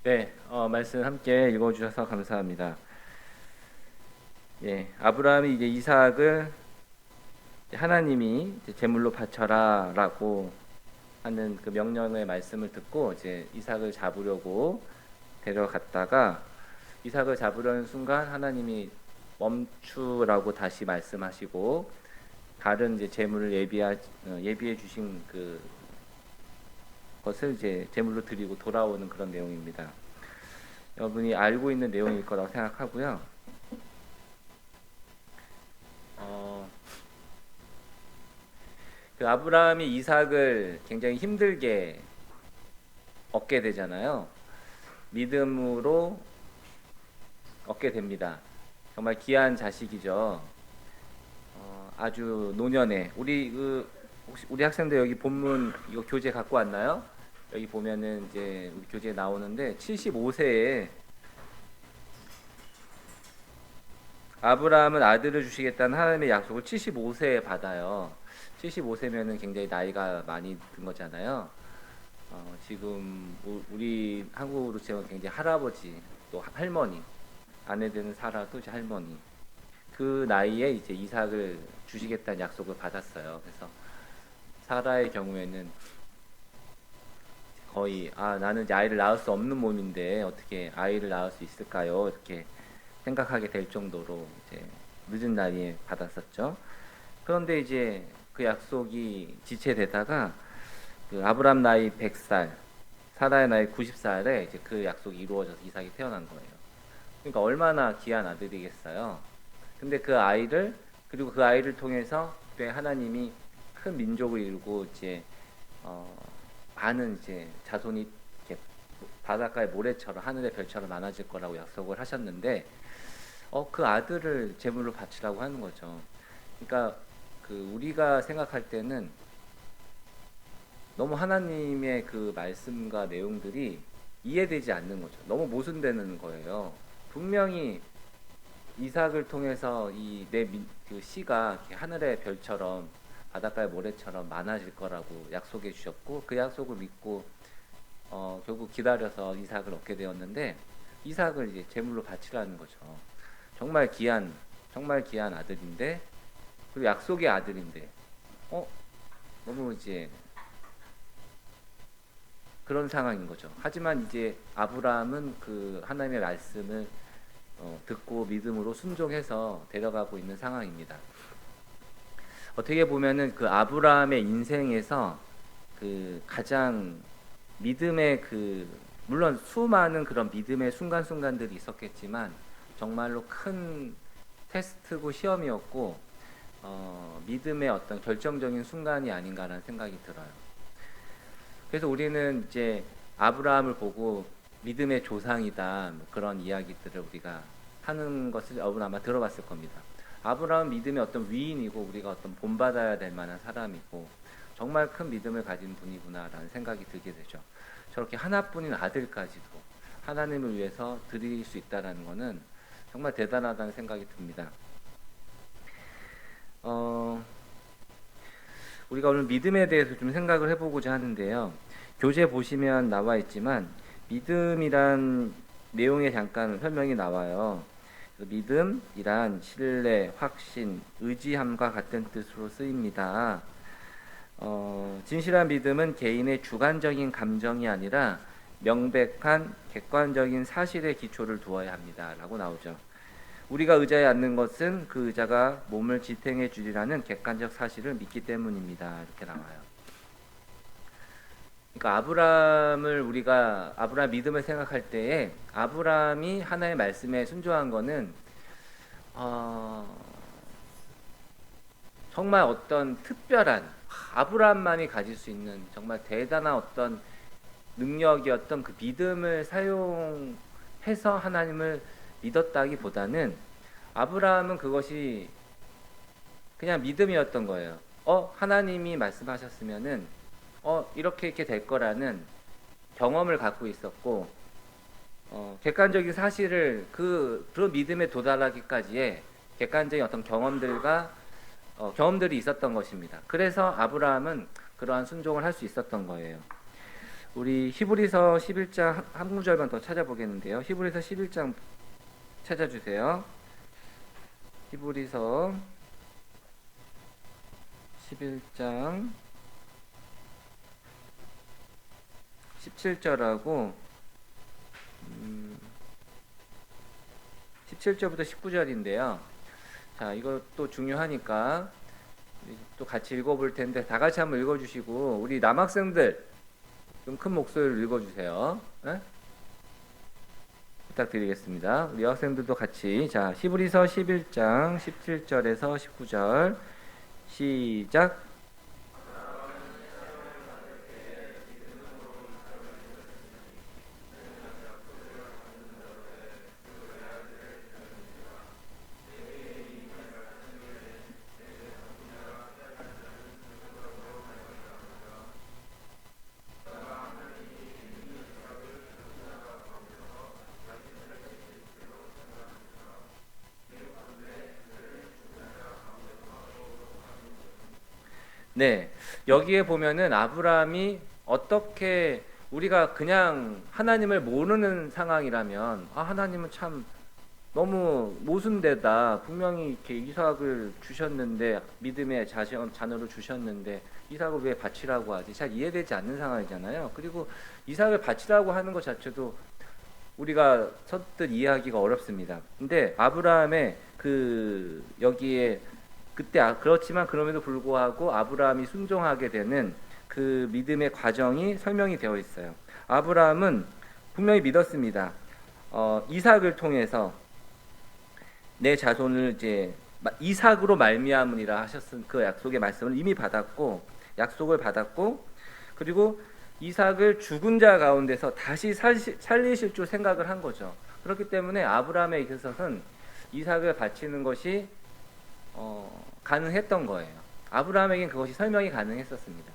네, 말씀 함께 읽어주셔서 감사합니다. 예, 아브라함이 이제 이삭을 하나님이 이제 제물로 바쳐라라고 하는 그 명령의 말씀을 듣고 이제 이삭을 잡으려고 데려갔다가 이삭을 잡으려는 순간 하나님이 멈추라고 다시 말씀하시고 다른 이제 제물을 예비해 주신 그 것을 이제 제물로 드리고 돌아오는 그런 내용입니다. 여러분이 알고 있는 내용일 거라고 생각하고요. 어, 그 아브라함이 이삭을 굉장히 힘들게 얻게 되잖아요. 믿음으로 얻게 됩니다. 정말 귀한 자식이죠. 아주 노년에 혹시 우리 학생들 여기 본문 이거 교재 갖고 왔나요? 여기 보면은 이제 우리 교재에 나오는데 75세에 아브라함은 아들을 주시겠다는 하나님의 약속을 75세에 받아요. 75세면은 굉장히 나이가 많이 든 거잖아요. 지금 우리 한국으로 치면 굉장히 할아버지 또 할머니 아내 되는 사라도 이제 할머니 그 나이에 이제 이삭을 주시겠다는 약속을 받았어요. 그래서 사라의 경우에는 거의 나는 이제 아이를 낳을 수 없는 몸인데 어떻게 아이를 낳을 수 있을까요? 이렇게 생각하게 될 정도로 이제 늦은 나이에 받았었죠. 그런데 이제 그 약속이 지체되다가 그 아브람 나이 100살, 사라의 나이 90살에 이제 그 약속이 이루어져서 이삭이 태어난 거예요. 그러니까 얼마나 귀한 아들이겠어요. 근데 그리고 그 아이를 통해서 하나님이 큰 민족을 이루고 이제 어, 많은 이제 자손이 이렇게 바닷가의 모래처럼 하늘의 별처럼 많아질 거라고 약속을 하셨는데 그 아들을 제물로 바치라고 하는 거죠. 그러니까 그 우리가 생각할 때는 너무 하나님의 그 말씀과 내용들이 이해되지 않는 거죠. 너무 모순되는 거예요. 분명히 이삭을 통해서 그 씨가 이렇게 하늘의 별처럼 바닷가의 모래처럼 많아질 거라고 약속해 주셨고 그 약속을 믿고 결국 기다려서 이삭을 얻게 되었는데 이삭을 이제 제물로 바치라는 거죠. 정말 귀한 아들인데 그리고 약속의 아들인데 너무 이제 그런 상황인 거죠. 하지만 이제 아브라함은 그 하나님의 말씀을 듣고 믿음으로 순종해서 데려가고 있는 상황입니다. 어떻게 보면은 그 아브라함의 인생에서 그 가장 믿음의 물론 수많은 그런 믿음의 순간순간들이 있었겠지만 정말로 큰 테스트고 시험이었고 믿음의 어떤 결정적인 순간이 아닌가라는 생각이 들어요. 그래서 우리는 이제 아브라함을 보고 믿음의 조상이다 뭐 그런 이야기들을 우리가 하는 것을 여러분 아마 들어봤을 겁니다. 아브라함 믿음의 어떤 위인이고 우리가 어떤 본받아야 될 만한 사람이고 정말 큰 믿음을 가진 분이구나라는 생각이 들게 되죠. 저렇게 하나뿐인 아들까지도 하나님을 위해서 드릴 수 있다라는 것은 정말 대단하다는 생각이 듭니다. 우리가 오늘 믿음에 대해서 좀 생각을 해보고자 하는데요. 교재 보시면 나와 있지만 믿음이란 내용에 잠깐 설명이 나와요. 믿음이란 신뢰, 확신, 의지함과 같은 뜻으로 쓰입니다. 진실한 믿음은 개인의 주관적인 감정이 아니라 명백한 객관적인 사실의 기초를 두어야 합니다. 라고 나오죠. 우리가 의자에 앉는 것은 그 의자가 몸을 지탱해 주리라는 객관적 사실을 믿기 때문입니다. 이렇게 나와요. 그러니까 아브라함 믿음을 생각할 때에 아브라함이 하나님의 말씀에 순종한 거는 정말 어떤 특별한 아브라함만이 가질 수 있는 정말 대단한 어떤 능력이었던 그 믿음을 사용해서 하나님을 믿었다기보다는 아브라함은 그것이 그냥 믿음이었던 거예요. 하나님이 말씀하셨으면은 이렇게 될 거라는 경험을 갖고 있었고 객관적인 사실을 그런 믿음에 도달하기까지의 객관적인 어떤 경험들이 있었던 것입니다. 그래서 아브라함은 그러한 순종을 할 수 있었던 거예요. 우리 히브리서 11장 한 구절만 더 찾아보겠는데요. 히브리서 11장 찾아주세요. 히브리서 11장 17절하고 17절부터 19절인데요. 자, 이것도 중요하니까 또 같이 읽어볼 텐데 다 같이 한번 읽어주시고 우리 남학생들 좀 큰 목소리로 읽어주세요. 네? 부탁드리겠습니다. 우리 여학생들도 같이 자 히브리서 11장 17절에서 19절 시작. 네, 여기에 보면은 아브라함이 어떻게 우리가 그냥 하나님을 모르는 상황이라면 하나님은 참 너무 모순되다. 분명히 이렇게 이삭을 주셨는데 믿음의 자녀로 주셨는데 이삭을 왜 바치라고 하지? 잘 이해되지 않는 상황이잖아요. 그리고 이삭을 바치라고 하는 것 자체도 우리가 선뜻 이해하기가 어렵습니다. 근데 아브라함의 그 여기에 그때 그렇지만 그럼에도 불구하고 아브라함이 순종하게 되는 그 믿음의 과정이 설명이 되어 있어요. 아브라함은 분명히 믿었습니다. 이삭을 통해서 내 자손을 이제 이삭으로 말미암으리라 하셨은 그 약속의 말씀을 이미 받았고 약속을 받았고 그리고 이삭을 죽은 자 가운데서 다시 살리실 줄 생각을 한 거죠. 그렇기 때문에 아브라함에 있어서는 이삭을 바치는 것이 가능했던 거예요. 아브라함에겐 그것이 설명이 가능했었습니다.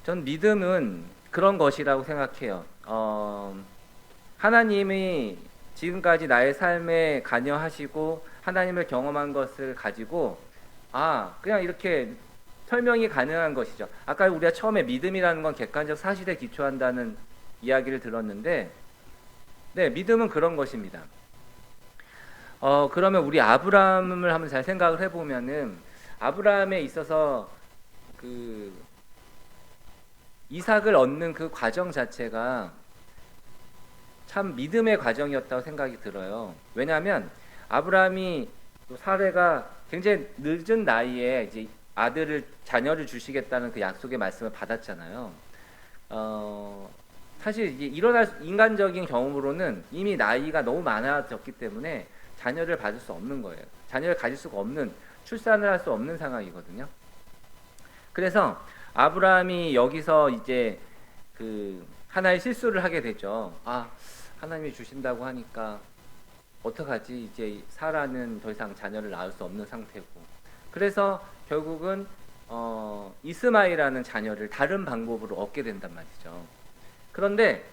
전 믿음은 그런 것이라고 생각해요. 하나님이 지금까지 나의 삶에 관여하시고 하나님을 경험한 것을 가지고 그냥 이렇게 설명이 가능한 것이죠. 아까 우리가 처음에 믿음이라는 건 객관적 사실에 기초한다는 이야기를 들었는데 네, 믿음은 그런 것입니다. 그러면 우리 아브라함을 한번 잘 생각을 해보면은 아브라함에 있어서 그 이삭을 얻는 그 과정 자체가 참 믿음의 과정이었다고 생각이 들어요. 왜냐하면 아브라함이 사례가 굉장히 늦은 나이에 이제 자녀를 주시겠다는 그 약속의 말씀을 받았잖아요. 사실 이게 인간적인 경험으로는 이미 나이가 너무 많아졌기 때문에 자녀를 받을 수 없는 거예요. 자녀를 가질 수가 없는, 출산을 할 수 없는 상황이거든요. 그래서 아브라함이 여기서 이제 그 하나의 실수를 하게 되죠. 하나님이 주신다고 하니까 어떡하지? 이제 사라는 더 이상 자녀를 낳을 수 없는 상태고. 그래서 결국은 이스마엘이라는 자녀를 다른 방법으로 얻게 된단 말이죠. 그런데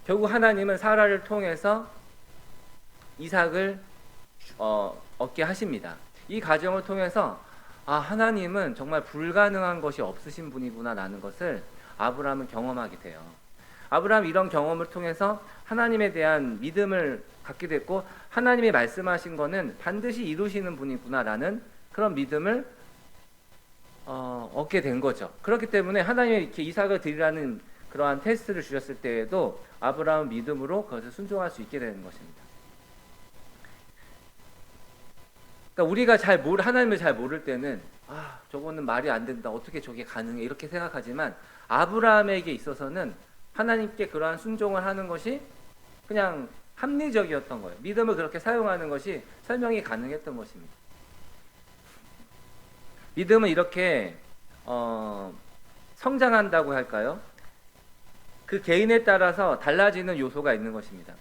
결국 하나님은 사라를 통해서 이삭을 얻게 하십니다. 이 과정을 통해서 하나님은 정말 불가능한 것이 없으신 분이구나라는 것을 아브라함은 경험하게 돼요. 아브라함 이런 경험을 통해서 하나님에 대한 믿음을 갖게 됐고 하나님이 말씀하신 거는 반드시 이루시는 분이구나라는 그런 믿음을 얻게 된 거죠. 그렇기 때문에 하나님이 이렇게 이삭을 드리라는 그러한 테스트를 주셨을 때에도 아브라함은 믿음으로 그것을 순종할 수 있게 되는 것입니다. 그러니까 우리가 하나님을 잘 모를 때는 저거는 말이 안 된다. 어떻게 저게 가능해? 이렇게 생각하지만 아브라함에게 있어서는 하나님께 그러한 순종을 하는 것이 그냥 합리적이었던 거예요. 믿음을 그렇게 사용하는 것이 설명이 가능했던 것입니다. 믿음은 이렇게 성장한다고 할까요? 그 개인에 따라서 달라지는 요소가 있는 것입니다.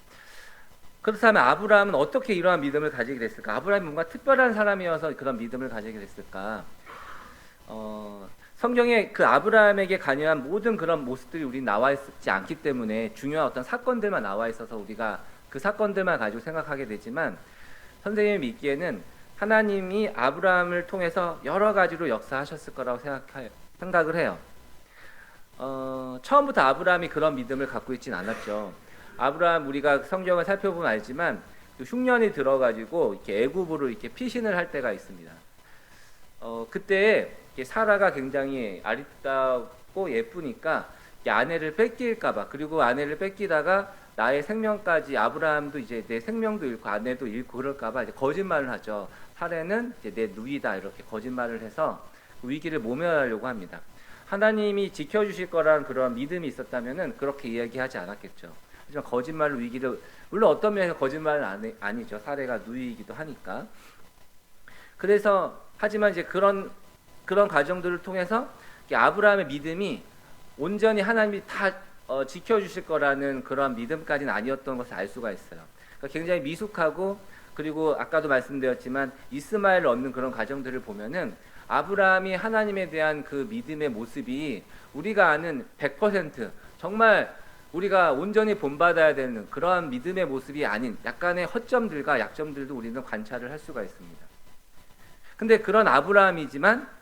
그렇다면 아브라함은 어떻게 이러한 믿음을 가지게 됐을까? 아브라함이 뭔가 특별한 사람이어서 그런 믿음을 가지게 됐을까? 성경에 그 아브라함에게 관여한 모든 그런 모습들이 우리 나와 있지 않기 때문에 중요한 어떤 사건들만 나와 있어서 우리가 그 사건들만 가지고 생각하게 되지만 선생님이 믿기에는 하나님이 아브라함을 통해서 여러 가지로 역사하셨을 거라고 생각을 해요. 처음부터 아브라함이 그런 믿음을 갖고 있진 않았죠. 아브라함 우리가 성경을 살펴보면 알지만 흉년이 들어가지고 이렇게 애굽으로 이렇게 피신을 할 때가 있습니다. 그때 사라가 굉장히 아름답고 예쁘니까 아내를 뺏길까봐, 그리고 아내를 뺏기다가 나의 생명까지, 아브라함도 이제 내 생명도 잃고 아내도 잃고 그럴까봐 이제 거짓말을 하죠. 사례는 이제 내 누이다 이렇게 거짓말을 해서 위기를 모면하려고 합니다. 하나님이 지켜주실 거라는 그런 믿음이 있었다면은 그렇게 이야기하지 않았겠죠. 하지만 거짓말로 위기를, 물론 어떤 면에서 거짓말은 아니죠. 사례가 누이이기도 하니까. 그래서 하지만 이제 그런 과정들을 통해서 아브라함의 믿음이 온전히 하나님이 다 지켜주실 거라는 그런 믿음까지는 아니었던 것을 알 수가 있어요. 그러니까 굉장히 미숙하고, 그리고 아까도 말씀드렸지만 이스마엘을 얻는 그런 과정들을 보면은 아브라함이 하나님에 대한 그 믿음의 모습이 우리가 아는 100% 정말 우리가 온전히 본받아야 되는 그러한 믿음의 모습이 아닌 약간의 허점들과 약점들도 우리는 관찰을 할 수가 있습니다. 근데 그런 아브라함이지만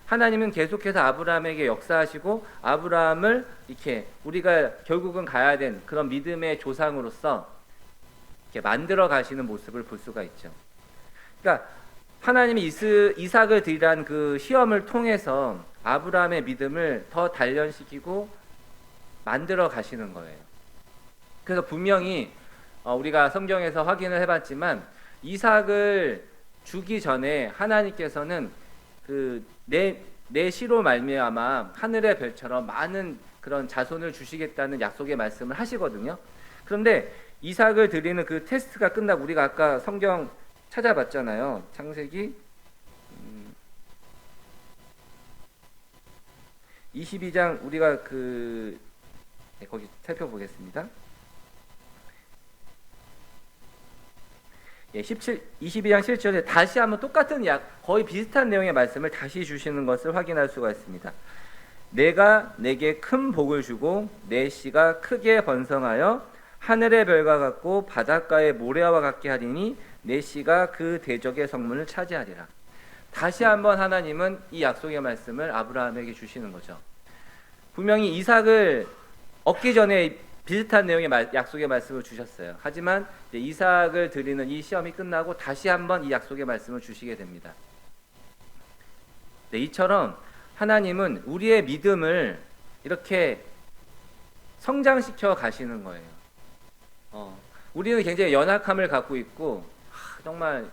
하나님은 계속해서 아브라함에게 역사하시고 아브라함을 이렇게 우리가 결국은 가야 된 그런 믿음의 조상으로서 이렇게 만들어 가시는 모습을 볼 수가 있죠. 그러니까 하나님이 이삭을 드리란 그 시험을 통해서 아브라함의 믿음을 더 단련시키고 만들어 가시는 거예요. 그래서 분명히 우리가 성경에서 확인을 해봤지만 이삭을 주기 전에 하나님께서는 내 씨로 말미암아 하늘의 별처럼 많은 그런 자손을 주시겠다는 약속의 말씀을 하시거든요. 그런데 이삭을 드리는 그 테스트가 끝나고, 우리가 아까 성경 찾아봤잖아요. 창세기 22장 우리가 거기 살펴보겠습니다. 22장 7절에 다시 한번 똑같은 거의 비슷한 내용의 말씀을 다시 주시는 것을 확인할 수가 있습니다. 내가 내게 큰 복을 주고 내 씨가 크게 번성하여 하늘의 별과 같고 바닷가의 모래와 같게 하리니 내 씨가 그 대적의 성문을 차지하리라. 다시 한번 하나님은 이 약속의 말씀을 아브라함에게 주시는 거죠. 분명히 이삭을 얻기 전에 비슷한 내용의 약속의 말씀을 주셨어요. 하지만 이제 이삭을 드리는 이 시험이 끝나고 다시 한번 이 약속의 말씀을 주시게 됩니다. 네, 이처럼 하나님은 우리의 믿음을 이렇게 성장시켜 가시는 거예요. 우리는 굉장히 연약함을 갖고 있고 정말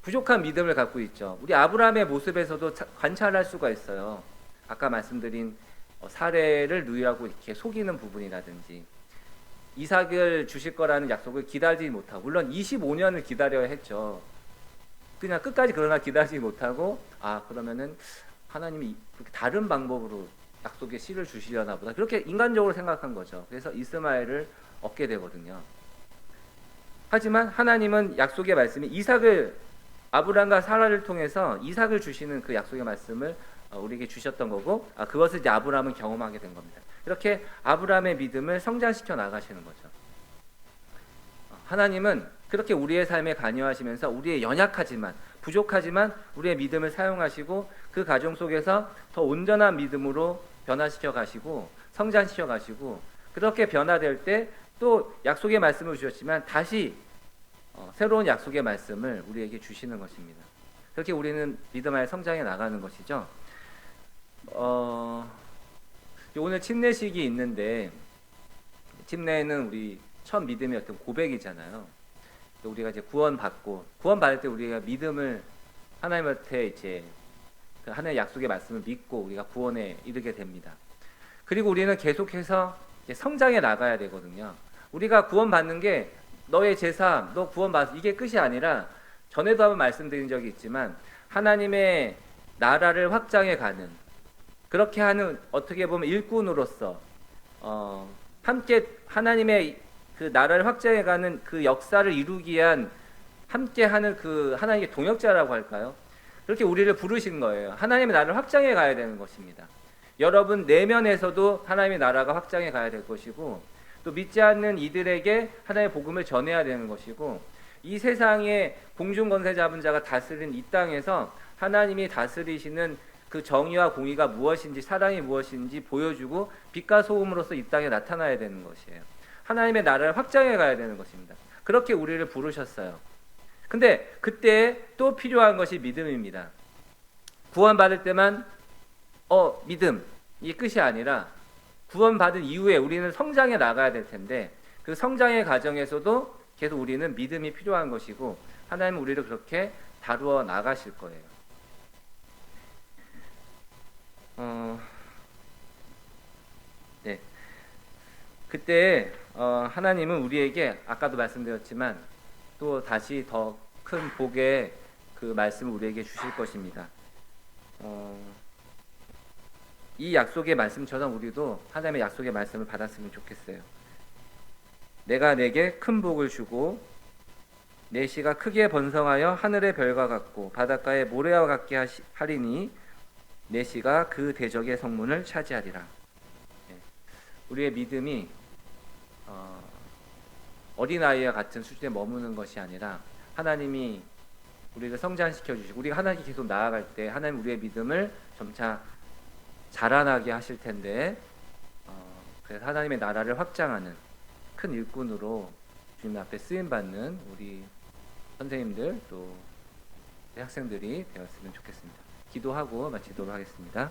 부족한 믿음을 갖고 있죠. 우리 아브라함의 모습에서도 관찰할 수가 있어요. 아까 말씀드린 사례를 누이라고 이렇게 속이는 부분이라든지, 이삭을 주실 거라는 약속을 기다리지 못하고, 물론 25년을 기다려야 했죠. 그냥 끝까지 그러나 기다리지 못하고, 그러면은 하나님이 다른 방법으로 약속의 씨를 주시려나 보다, 그렇게 인간적으로 생각한 거죠. 그래서 이스마엘을 얻게 되거든요. 하지만 하나님은 약속의 말씀이 아브라함과 사라를 통해서 이삭을 주시는 그 약속의 말씀을 우리에게 주셨던 거고, 그것을 이제 아브라함은 경험하게 된 겁니다. 이렇게 아브라함의 믿음을 성장시켜 나가시는 거죠. 하나님은 그렇게 우리의 삶에 관여하시면서 우리의 연약하지만 부족하지만 우리의 믿음을 사용하시고 그 과정 속에서 더 온전한 믿음으로 변화시켜 가시고 성장시켜 가시고, 그렇게 변화될 때 또 약속의 말씀을 주셨지만 다시 새로운 약속의 말씀을 우리에게 주시는 것입니다. 그렇게 우리는 믿음 안에 성장해 나가는 것이죠. 오늘 침례식이 있는데, 침례는 우리 첫 믿음의 어떤 고백이잖아요. 우리가 이제 구원받을 때 우리가 믿음을 하나님한테 이제 그 하나님의 약속의 말씀을 믿고 우리가 구원에 이르게 됩니다. 그리고 우리는 계속해서 이제 성장해 나가야 되거든요. 우리가 구원받는 게 너의 제사, 너 구원받, 이게 끝이 아니라, 전에도 한번 말씀드린 적이 있지만 하나님의 나라를 확장해 가는, 그렇게 하는, 어떻게 보면 일꾼으로서 함께 하나님의 그 나라를 확장해 가는 그 역사를 이루기 위한 함께 하는 그 하나님의 동역자라고 할까요? 그렇게 우리를 부르신 거예요. 하나님의 나라를 확장해 가야 되는 것입니다. 여러분 내면에서도 하나님의 나라가 확장해 가야 될 것이고, 또 믿지 않는 이들에게 하나님의 복음을 전해야 되는 것이고, 이 세상에 공중권세 잡은 자가 다스린 이 땅에서 하나님이 다스리시는 그 정의와 공의가 무엇인지, 사랑이 무엇인지 보여주고 빛과 소금으로서 이 땅에 나타나야 되는 것이에요. 하나님의 나라를 확장해 가야 되는 것입니다. 그렇게 우리를 부르셨어요. 근데 그때 또 필요한 것이 믿음입니다. 구원받을 때만 믿음, 이게 끝이 아니라 구원받은 이후에 우리는 성장해 나가야 될 텐데, 그 성장의 과정에서도 계속 우리는 믿음이 필요한 것이고, 하나님은 우리를 그렇게 다루어 나가실 거예요. 네. 그때 하나님은 우리에게 아까도 말씀드렸지만 또 다시 더 큰 복의 그 말씀을 우리에게 주실 것입니다. 이 약속의 말씀처럼 우리도 하나님의 약속의 말씀을 받았으면 좋겠어요. 내가 내게 큰 복을 주고 내 씨가 크게 번성하여 하늘의 별과 같고 바닷가의 모래와 같게 하리니 내 씨가 그 대적의 성문을 차지하리라. 우리의 믿음이 어린아이와 같은 수준에 머무는 것이 아니라 하나님이 우리를 성장시켜 주시고 우리가 하나님께 계속 나아갈 때 하나님 우리의 믿음을 점차 자라나게 하실 텐데, 그래서 하나님의 나라를 확장하는 큰 일꾼으로 주님 앞에 쓰임받는 우리 선생님들 또 학생들이 되었으면 좋겠습니다. 기도하고 마치도록 하겠습니다.